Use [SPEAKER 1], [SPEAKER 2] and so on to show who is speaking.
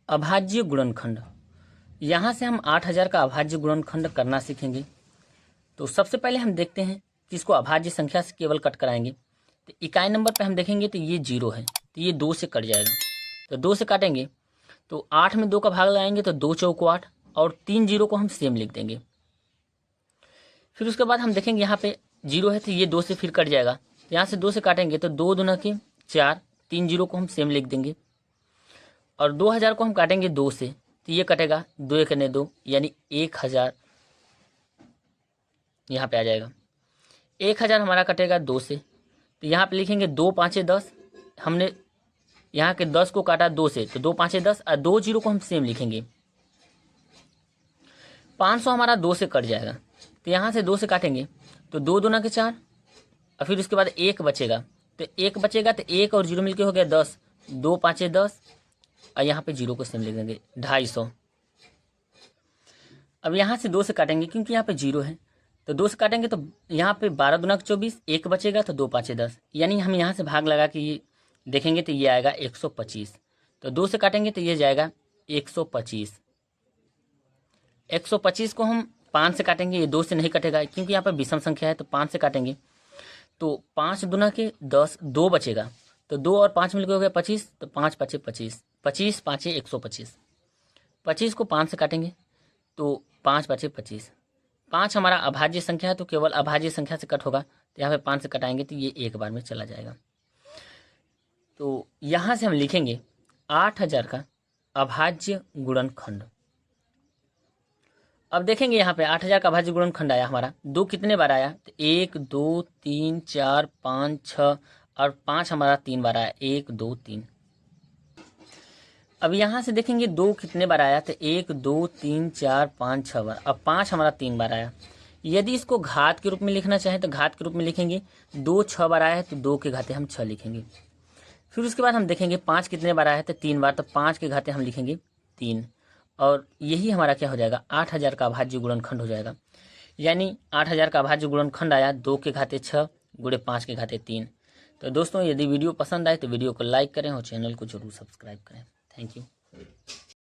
[SPEAKER 1] अभाज्य गुणनखंड। यहाँ से हम 8000 का अभाज्य गुणनखंड करना सीखेंगे। तो सबसे पहले हम देखते हैं कि इसको अभाज्य संख्या से केवल कट कराएंगे। तो इकाई नंबर पे हम देखेंगे तो ये 0 है, तो ये 2 से कट जाएगा। तो 2 से काटेंगे तो 8 में 2 का भाग लगाएंगे तो 2 चौको 8 और 3 जीरो को हम सेम लिख देंगे। फिर उसके बाद हम देखेंगे यहाँ पे 0 है तो ये 2 से फिर कट जाएगा। तो यहाँ से 2 से काटेंगे तो 2 दूना के 4, 3 जीरो को हम सेम लिख देंगे। और 2000 को हम काटेंगे 2 से तो ये कटेगा 2 एक 2 यानी 1000 यहाँ पे आ जाएगा। 1000 हमारा कटेगा 2 से, तो यहाँ पे लिखेंगे 2 5 10। हमने यहाँ के 10 को काटा 2 से तो 2 5 10 और 2 जीरो को हम सेम लिखेंगे। 500 हमारा 2 से कट जाएगा, तो यहाँ से 2 से काटेंगे तो 2 दूना के 4 और फिर उसके बाद 1 बचेगा। तो 1 बचेगा तो 1 और 0 मिलके हो गया 10, 2 5 10 और यहाँ पे 0 को सेम लिख देंगे 250। अब यहाँ से 2 से काटेंगे क्योंकि यहाँ पे 0 है, तो 2 से काटेंगे तो यहाँ पे 12 दूना 24, 1 बचेगा तो 2 5 10 यानी हम यहाँ से भाग लगा के ये देखेंगे तो ये आएगा 125। तो 2 से काटेंगे तो ये जाएगा 125। 125 को हम 5 से काटेंगे, ये 2 से नहीं कटेगा क्योंकि यहाँ पर विषम संख्या है। तो 5 से काटेंगे तो 5 दूना के 10, 2 बचेगा तो 2 और 5 मिलकर हो गया 25, तो 5 5 25, 25 5 125। 25 को 5 से काटेंगे तो 5 5 25। 5 हमारा अभाज्य संख्या है तो केवल अभाज्य संख्या से कट होगा, तो यहाँ पे 5 से कटाएंगे तो ये एक बार में चला जाएगा। तो यहाँ से हम लिखेंगे 8000 का अभाज्य गुणनखंड। अब देखेंगे यहाँ पे 8000 का अभाज्य गुणनखंड आया हमारा, 2 कितने बार आया तो 1 2 3 4 5 6 और 5 हमारा 3 बार आया, 1 2 3। अब यहाँ से देखेंगे 2 कितने बार आया तो 1 2 3 4 5 6 बार। अब 5 हमारा 3 बार आया। यदि इसको घात के रूप में लिखना चाहें तो घात के रूप में लिखेंगे। 2 6 बार आया है तो 2 के घाते हम 6 लिखेंगे। फिर उसके बाद हम देखेंगे 5 कितने बार आया है तो 3 बार, तो 5 के घाते हम लिखेंगे 3। और यही हमारा क्या हो जाएगा 8000 का अभाज्य गुणनखंड हो जाएगा। यानी 8000 का अभाज्य गुणनखंड आया 2 के घाते 6 गुणे 5 के घाते 3। तो दोस्तों यदि वीडियो पसंद आए तो वीडियो को लाइक करें और चैनल को जरूर सब्सक्राइब करें। Thank you.